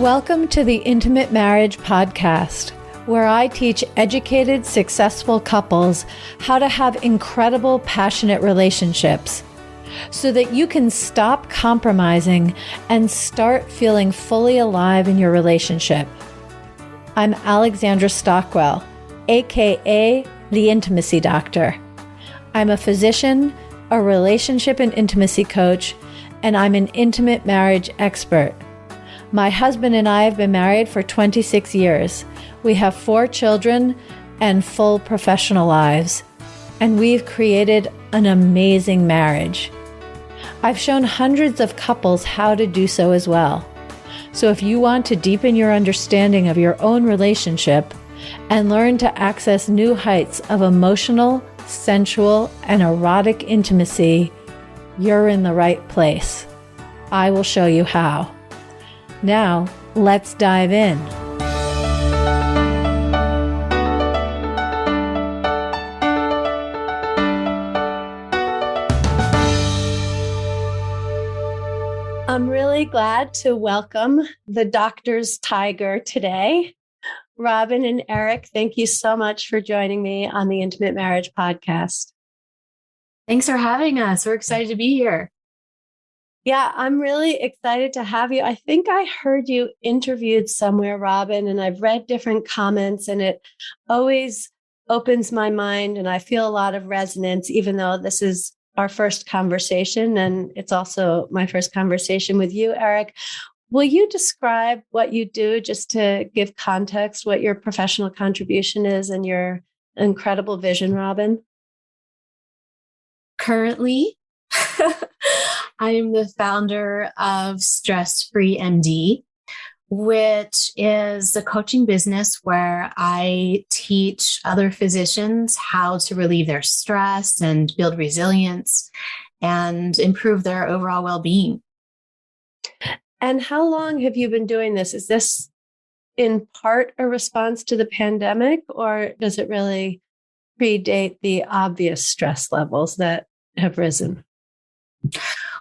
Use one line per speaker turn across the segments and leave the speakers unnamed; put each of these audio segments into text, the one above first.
Welcome to the Intimate Marriage Podcast, where I teach educated, successful couples how to have incredible, passionate relationships so that you can stop compromising and start feeling fully alive in your relationship. I'm Alexandra Stockwell, aka the Intimacy Doctor. I'm a physician, a relationship and intimacy coach, and I'm an intimate marriage expert. My husband and I have been married for 26 years. We have 4 children and full professional lives, and we've created an amazing marriage. I've shown hundreds of couples how to do so as well. So if you want to deepen your understanding of your own relationship and learn to access new heights of emotional, sensual, and erotic intimacy, you're in the right place. I will show you how. Now, let's dive in. I'm really glad to welcome the doctor's tiger today, Robyn and Eric. Thank you so much for joining me on the Intimate Marriage Podcast.
Thanks for having us. We're excited to be here.
Yeah, I'm really excited to have you. I think I heard you interviewed somewhere, Robyn, and I've read different comments, and it always opens my mind, and I feel a lot of resonance, even though this is our first conversation, and it's also my first conversation with you, Eric. Will you describe what you do, just to give context, what your professional contribution is and your incredible vision, Robyn?
Currently, I am the founder of Stress Free MD, which is a coaching business where I teach other physicians how to relieve their stress and build resilience and improve their overall well-being.
And how long have you been doing this? Is this in part a response to the pandemic, or does it really predate the obvious stress levels that have risen?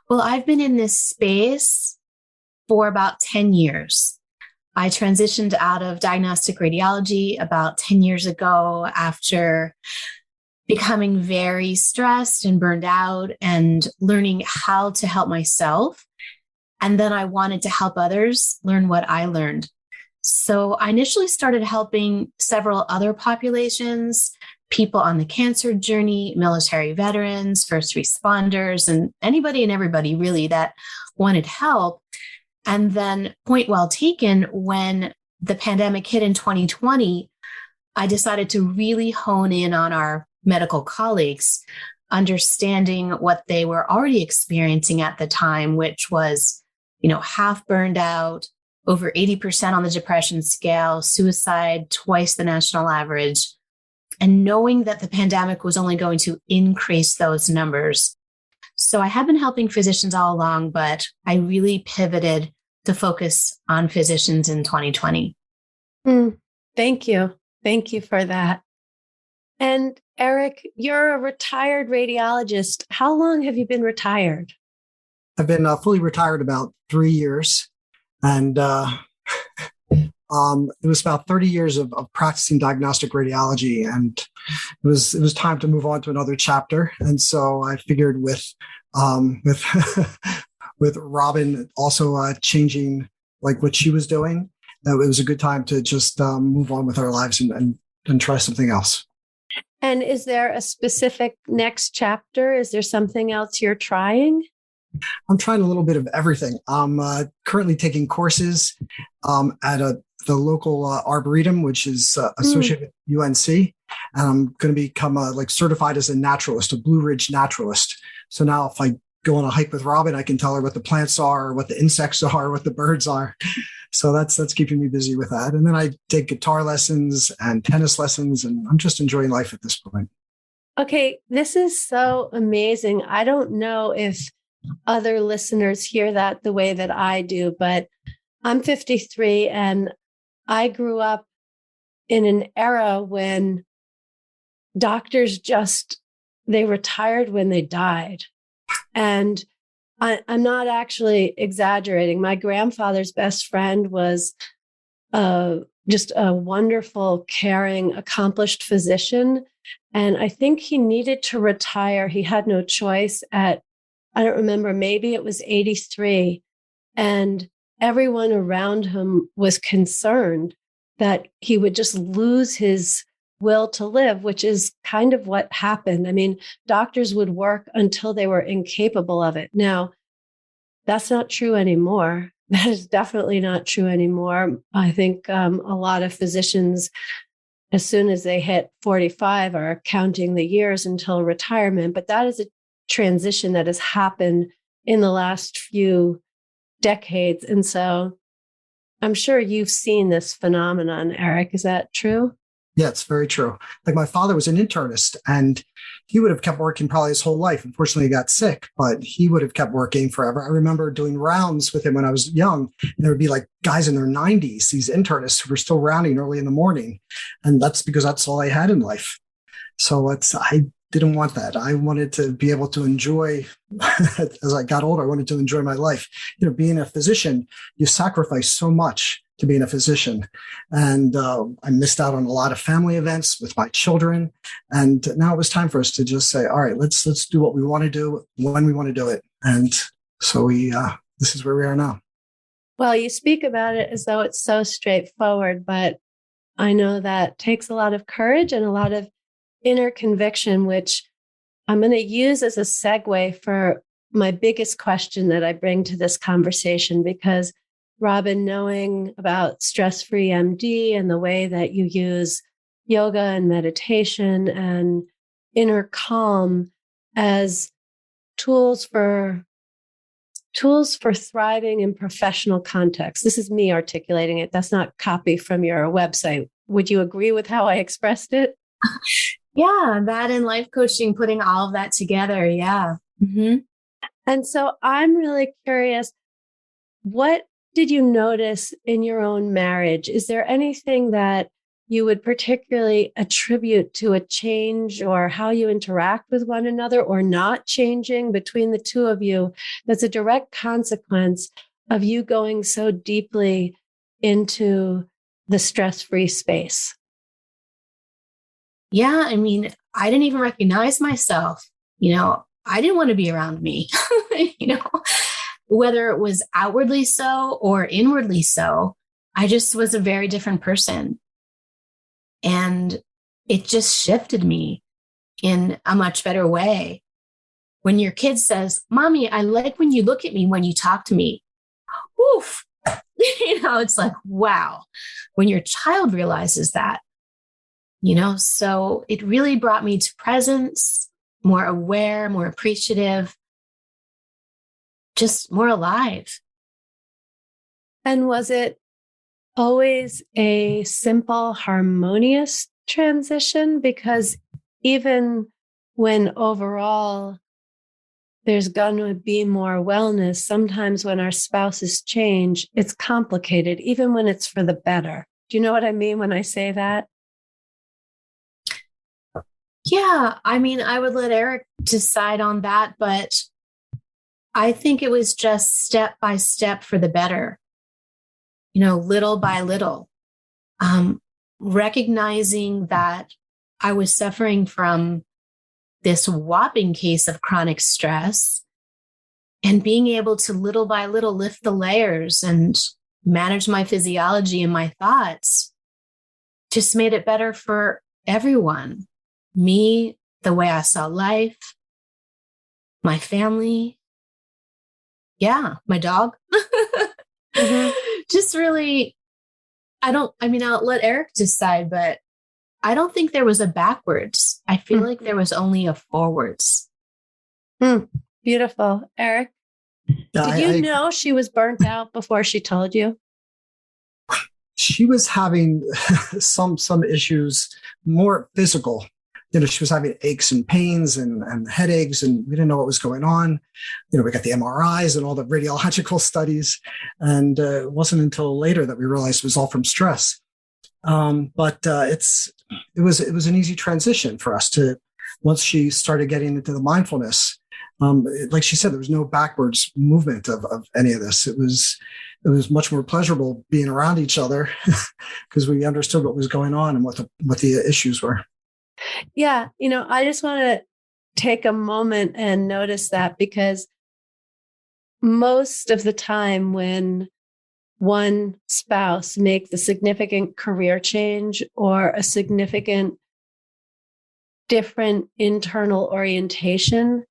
Well, I've been in this space for about 10 years. I transitioned out of diagnostic radiology about 10 years ago after becoming very stressed and burned out and learning how to help myself. And then I wanted to help others learn what I learned. So I initially started helping several other populations, people on the cancer journey, military veterans, first responders, and anybody and everybody really that wanted help. And then, point well taken, when the pandemic hit in 2020, I decided to really hone in on our medical colleagues, understanding what they were already experiencing at the time, which was, half burned out, over 80% on the depression scale, suicide twice the national average, and knowing that the pandemic was only going to increase those numbers. So I have been helping physicians all along, but I really pivoted to focus on physicians in 2020.
Thank you. Thank you for that. And Eric, you're a retired radiologist. How long have you been retired?
I've been fully retired about 3 years. And it was about 30 years of practicing diagnostic radiology, and it was time to move on to another chapter. And so I figured with with Robyn also changing like what she was doing, it was a good time to just move on with our lives and try something else.
And is there a specific next chapter? Is there something else you're trying?
I'm trying a little bit of everything. I'm currently taking courses at the local arboretum, which is associated with UNC, and I'm going to become certified as a naturalist, a Blue Ridge naturalist. So now, if I go on a hike with Robyn, I can tell her what the plants are, what the insects are, what the birds are. So that's keeping me busy with that. And then I take guitar lessons and tennis lessons, and I'm just enjoying life at this point.
Okay, this is so amazing. I don't know if other listeners hear that the way that I do, but I'm 53 and I grew up in an era when doctors they retired when they died. And
I'm not actually exaggerating. My grandfather's best friend was just a wonderful, caring, accomplished physician. And I think he needed to retire. He had no choice at, I don't remember, maybe it was 83. And everyone around him was concerned that he would just lose his will to live, which is kind of what happened. I mean, doctors would work until they were incapable of it. Now, that's not true anymore. That is definitely not true anymore. I think a lot of physicians, as soon as they hit 45, are counting the years until retirement. But that is a transition that has happened in the last few decades. And so I'm sure you've seen this phenomenon, Eric. Is that true?
Yeah, it's very true. Like my father was an internist and he would have kept working probably his whole life. Unfortunately, he got sick, but he would have kept working forever. I remember doing rounds with him when I was young, and there would be like guys in their 90s, these internists who were still rounding early in the morning. And that's because that's all I had in life. So I didn't want that. I wanted to be able to enjoy, as I got older, I wanted to enjoy my life. Being a physician, you sacrifice so much to being a physician. And I missed out on a lot of family events with my children. And now it was time for us to just say, all right, let's do what we want to do when we want to do it. And so this is where we are now.
Well, you speak about it as though it's so straightforward, but I know that takes a lot of courage and a lot of inner conviction, which I'm going to use as a segue for my biggest question that I bring to this conversation, because Robyn, knowing about Stress-Free MD and the way that you use yoga and meditation and inner calm as tools for thriving in professional context. This is me articulating it. That's not copy from your website. Would you agree with how I expressed it?
Yeah, that and life coaching, putting all of that together. Yeah. Mm-hmm.
And so I'm really curious, what did you notice in your own marriage? Is there anything that you would particularly attribute to a change or how you interact with one another or not changing between the two of you that's a direct consequence of you going so deeply into the stress-free space?
Yeah, I mean, I didn't even recognize myself. I didn't want to be around me, whether it was outwardly so or inwardly so. I just was a very different person. And it just shifted me in a much better way. When your kid says, "Mommy, I like when you look at me when you talk to me." Oof. It's like, wow. When your child realizes that, so it really brought me to presence, more aware, more appreciative, just more alive.
And was it always a simple, harmonious transition? Because even when overall there's going to be more wellness, sometimes when our spouses change, it's complicated, even when it's for the better. Do you know what I mean when I say that?
Yeah, I mean, I would let Eric decide on that, but I think it was just step by step for the better, little by little, recognizing that I was suffering from this whopping case of chronic stress and being able to little by little lift the layers and manage my physiology and my thoughts just made it better for everyone. Me, the way I saw life, my family. Yeah, my dog. Mm-hmm. Just really, I'll let Eric decide, but I don't think there was a backwards. I feel like there was only a forwards.
Beautiful. Eric, did you know she was burnt out before she told you?
She was having some issues, more physical. She was having aches and pains and headaches, and we didn't know what was going on. We got the MRIs and all the radiological studies, and it wasn't until later that we realized it was all from stress. But it was an easy transition for us to, once she started getting into the mindfulness, like she said, there was no backwards movement of any of this. It was much more pleasurable being around each other because we understood what was going on and what the issues were.
Yeah. I just want to take a moment and notice that, because most of the time when one spouse makes a significant career change or a significant different internal orientation,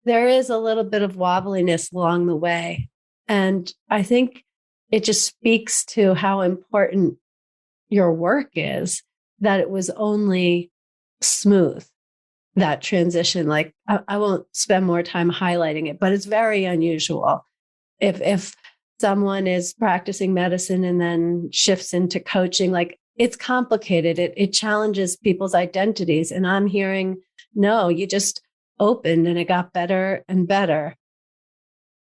there is a little bit of wobbliness along the way. And I think it just speaks to how important your work is that it was only smooth, that transition. Like, I won't spend more time highlighting it, but it's very unusual. If someone is practicing medicine and then shifts into coaching, like, it's complicated. It challenges people's identities. And I'm hearing, no, you just opened and it got better and better.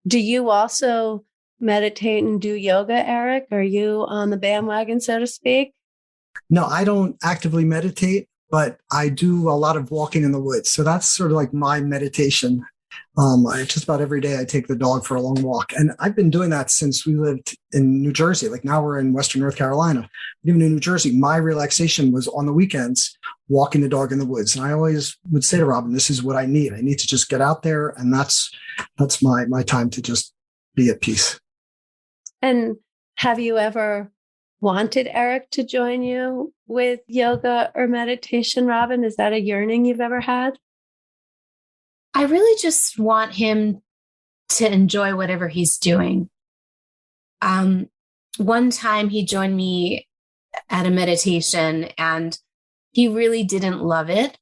Do you also meditate and do yoga, Eric? Are you on the bandwagon, so to speak?
No, I don't actively meditate, but I do a lot of walking in the woods. So that's sort of like my meditation. Just about every day I take the dog for a long walk. And I've been doing that since we lived in New Jersey. Like, now we're in Western North Carolina. Even in New Jersey, my relaxation was on the weekends, walking the dog in the woods. And I always would say to Robyn, this is what I need. I need to just get out there. And that's my time to just be at peace.
And have you ever wanted Eric to join you with yoga or meditation, Robyn? Is that a yearning you've ever had?
I really just want him to enjoy whatever he's doing. One time he joined me at a meditation and he really didn't love it,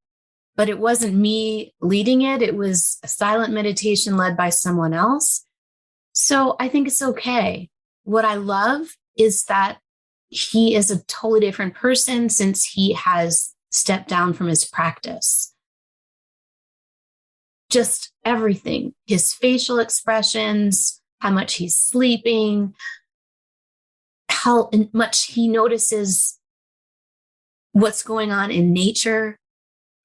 but it wasn't me leading it. It was a silent meditation led by someone else. So I think it's okay. What I love is that he is a totally different person since he has stepped down from his practice. Just everything, his facial expressions, how much he's sleeping, how much he notices what's going on in nature,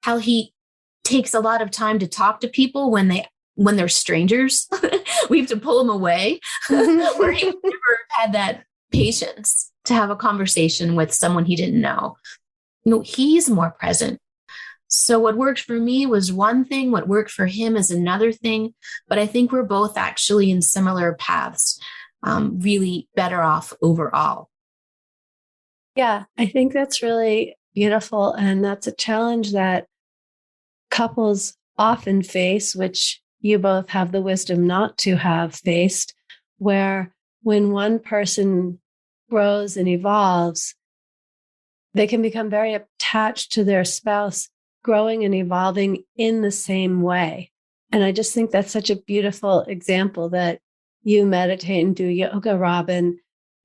how he takes a lot of time to talk to people when they're strangers. We have to pull him away, where he never had that patience to have a conversation with someone he didn't know. He's more present. So what worked for me was one thing, what worked for him is another thing. But I think we're both actually in similar paths, really better off overall.
Yeah, I think that's really beautiful. And that's a challenge that couples often face, which you both have the wisdom not to have faced, where when one person grows and evolves, they can become very attached to their spouse, growing and evolving in the same way. And I just think that's such a beautiful example that you meditate and do yoga, Robyn,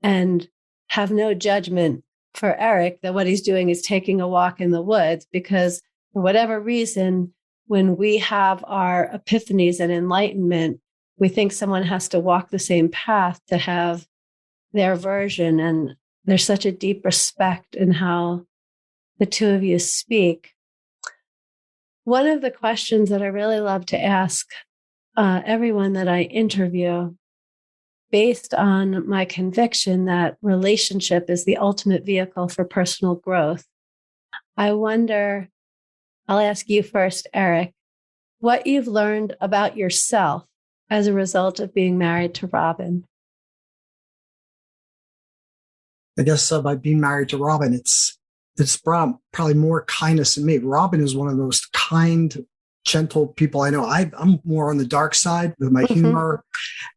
and have no judgment for Eric that what he's doing is taking a walk in the woods, because for whatever reason, when we have our epiphanies and enlightenment, we think someone has to walk the same path to have their version. And there's such a deep respect in how the two of you speak. One of the questions that I really love to ask everyone that I interview, based on my conviction that relationship is the ultimate vehicle for personal growth, I wonder, I'll ask you first, Eric, what you've learned about yourself as a result of being married to Robyn.
I guess by being married to Robyn, it's brought probably more kindness in me. Robyn is one of the most kind, gentle people I know. I'm more on the dark side with my humor,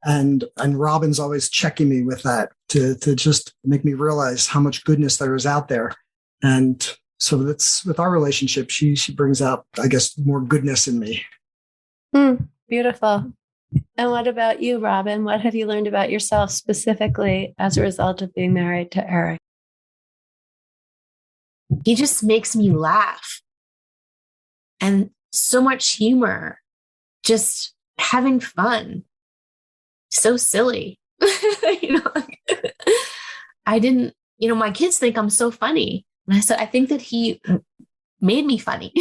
and Robyn's always checking me with that to just make me realize how much goodness there is out there. And so that's with our relationship. She brings out, I guess, more goodness in me.
Beautiful. And what about you, Robyn? What have you learned about yourself specifically as a result of being married to Eric?
He just makes me laugh. And so much humor, just having fun. So silly. I didn't, my kids think I'm so funny. And I said, I think that he made me funny.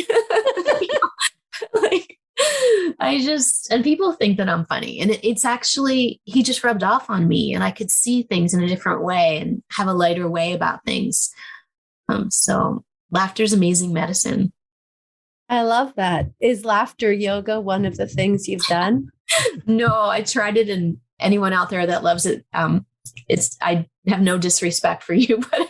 and people think that I'm funny. And it's actually, he just rubbed off on me and I could see things in a different way and have a lighter way about things. So laughter is amazing medicine.
I love that. Is laughter yoga one of the things you've done?
No, I tried it, and anyone out there that loves it, I have no disrespect for you, but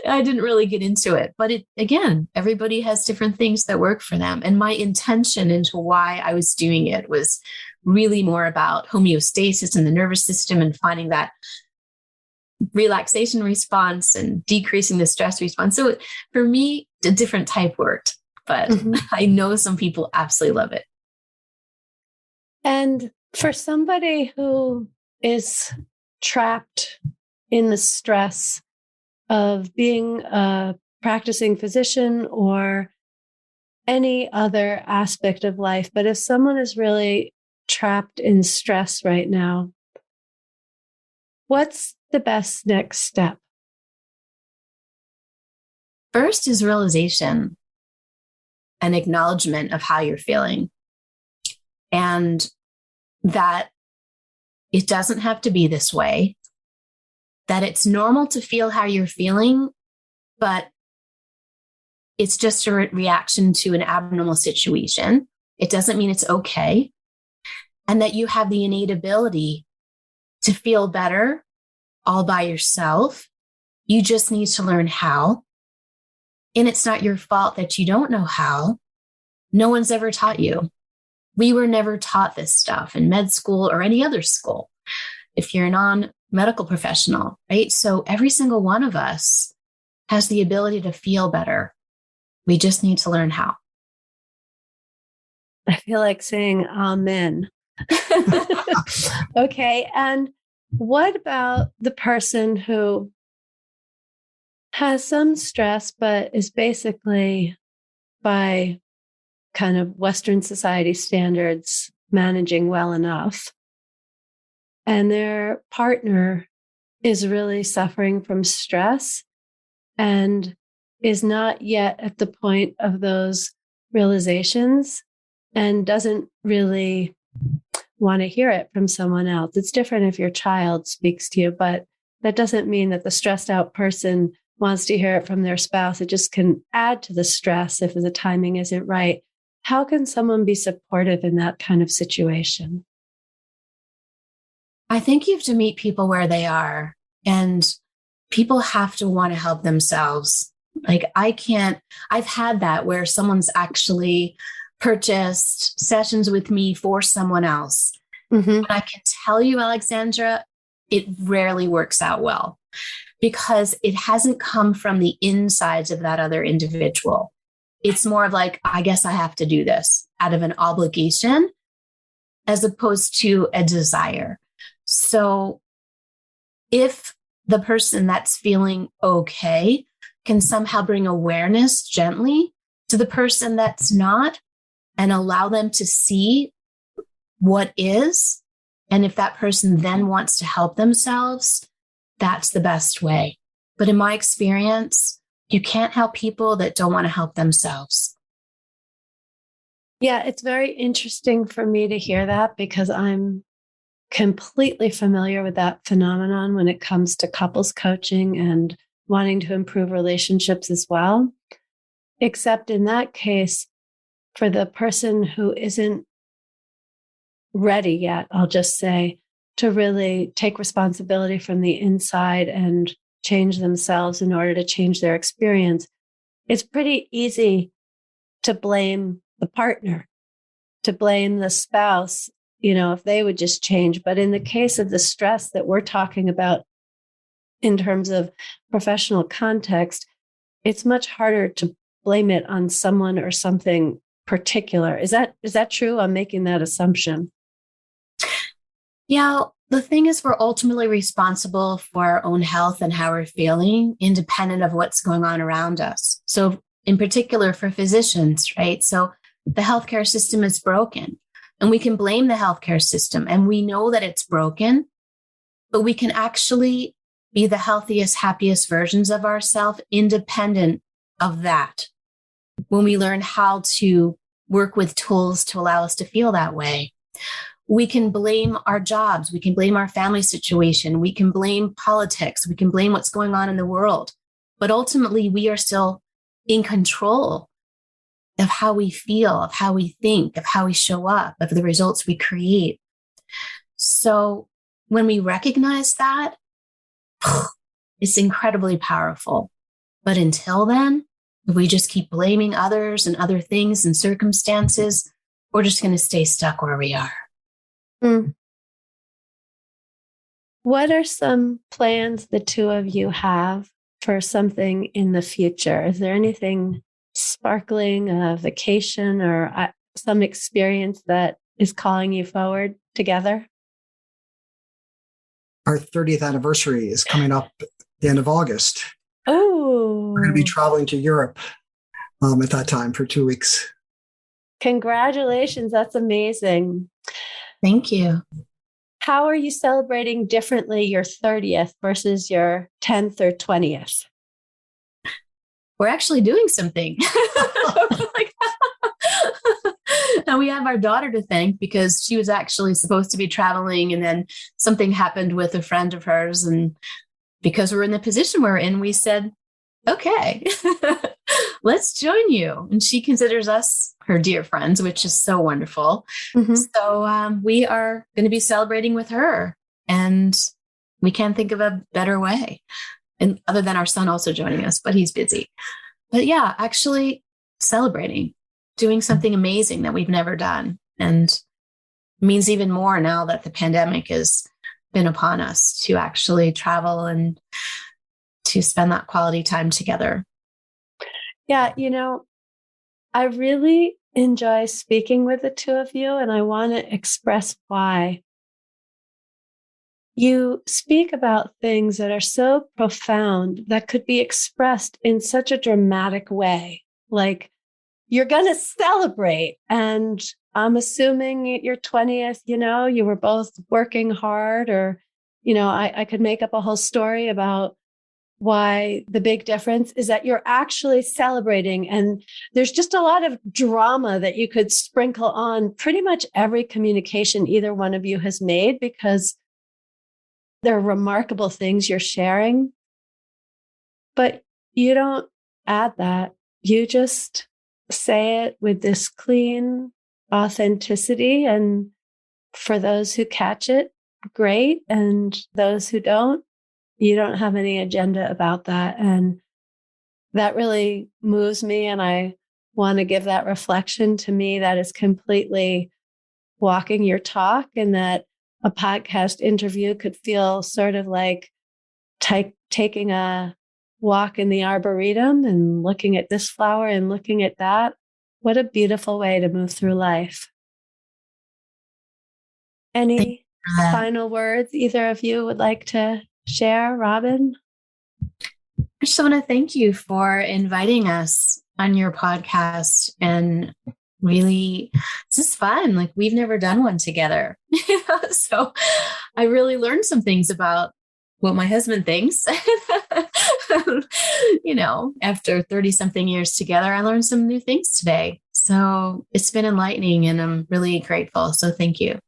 I didn't really get into it. But again, everybody has different things that work for them. And my intention into why I was doing it was really more about homeostasis in the nervous system and finding that relaxation response and decreasing the stress response. So for me, a different type worked, but I know some people absolutely love it.
And for somebody who is trapped in the stress of being a practicing physician or any other aspect of life, but if someone is really trapped in stress right now, what's the best next step?
First is realization and acknowledgement of how you're feeling, and that it doesn't have to be this way, that it's normal to feel how you're feeling, but it's just a reaction to an abnormal situation. It doesn't mean it's okay. And that you have the innate ability to feel better all by yourself. You just need to learn how. And it's not your fault that you don't know how. No one's ever taught you. We were never taught this stuff in med school or any other school, if you're a non-medical professional, right? So every single one of us has the ability to feel better. We just need to learn how.
I feel like saying amen. Okay. And what about the person who has some stress, but is basically, by kind of Western society standards, managing well enough, and their partner is really suffering from stress and is not yet at the point of those realizations and doesn't really want to hear it from someone else? It's different if your child speaks to you, but that doesn't mean that the stressed out person wants to hear it from their spouse. It just can add to the stress if the timing isn't right. How can someone be supportive in that kind of situation?
I think you have to meet people where they are, and people have to want to help themselves. Like I've had that where someone's actually purchased sessions with me for someone else. And I can tell you, Alexandra, it rarely works out well because it hasn't come from the insides of that other individual. It's more of like, I guess I have to do this out of an obligation as opposed to a desire. So if the person that's feeling okay can somehow bring awareness gently to the person that's not and allow them to see what is, and if that person then wants to help themselves, that's the best way. But in my experience, you can't help people that don't want to help themselves.
Yeah, it's very interesting for me to hear that because I'm completely familiar with that phenomenon when it comes to couples coaching and wanting to improve relationships as well. Except in that case, for the person who isn't ready yet, I'll just say, to really take responsibility from the inside and change themselves in order to change their experience, it's pretty easy to blame the partner, to blame the spouse, if they would just change. But in the case of the stress that we're talking about in terms of professional context, it's much harder to blame it on someone or something particular. Is that true? I'm making that assumption.
Yeah, the thing is, we're ultimately responsible for our own health and how we're feeling, independent of what's going on around us. So in particular for physicians, right? So the healthcare system is broken and we can blame the healthcare system and we know that it's broken, but we can actually be the healthiest, happiest versions of ourselves independent of that. When we learn how to work with tools to allow us to feel that way. We can blame our jobs. We can blame our family situation. We can blame politics. We can blame what's going on in the world. But ultimately, we are still in control of how we feel, of how we think, of how we show up, of the results we create. So when we recognize that, it's incredibly powerful. But until then, if we just keep blaming others and other things and circumstances, we're just going to stay stuck where we are.
What are some plans the two of you have for something in the future? Is there anything sparkling, a vacation or some experience that is calling you forward together?
Our 30th anniversary is coming up at the end of August.
Oh,
We're going to be traveling to Europe at that time for 2 weeks.
Congratulations. That's amazing.
Thank you.
How are you celebrating differently your 30th versus your 10th or 20th?
We're actually doing something. Now we have our daughter to thank because she was actually supposed to be traveling and then something happened with a friend of hers. And because we're in the position we're in, we said, okay, let's join you. And she considers us her dear friends, which is so wonderful. Mm-hmm. So we are going to be celebrating with her, and we can't think of a better way. And other than our son also joining us, but he's busy. But yeah, actually celebrating, doing something amazing that we've never done. And means even more now that the pandemic has been upon us to actually travel and to spend that quality time together.
Yeah, I really enjoy speaking with the two of you, and I want to express why. You speak about things that are so profound that could be expressed in such a dramatic way. Like, you're going to celebrate. And I'm assuming at your 20th, you were both working hard, or, I could make up a whole story about why the big difference is that you're actually celebrating. And there's just a lot of drama that you could sprinkle on pretty much every communication either one of you has made, because they're remarkable things you're sharing. But you don't add that. You just say it with this clean authenticity. And for those who catch it, great. And those who don't, you don't have any agenda about that. And that really moves me. And I want to give that reflection. To me, that is completely walking your talk, and that a podcast interview could feel sort of like taking a walk in the arboretum and looking at this flower and looking at that. What a beautiful way to move through life. Any final words either of you would like to share, Robyn?
I just want to thank you for inviting us on your podcast. And really, this is fun. Like, we've never done one together. So I really learned some things about what my husband thinks. After 30-something years together, I learned some new things today. So it's been enlightening, and I'm really grateful. So thank you.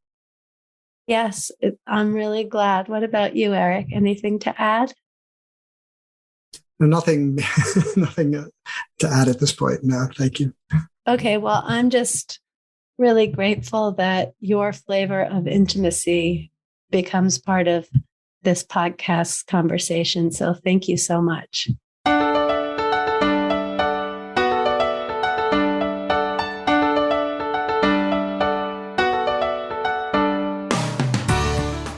Yes, I'm really glad. What about you, Eric? Anything to add?
Nothing to add at this point. No, thank you.
Okay, well, I'm just really grateful that your flavor of intimacy becomes part of this podcast conversation. So thank you so much.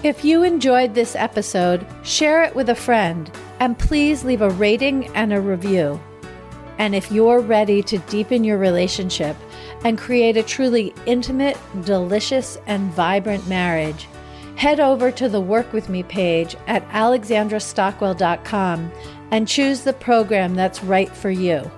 If you enjoyed this episode, share it with a friend, and please leave a rating and a review. And if you're ready to deepen your relationship and create a truly intimate, delicious, and vibrant marriage, head over to the Work With Me page at alexandrastockwell.com and choose the program that's right for you.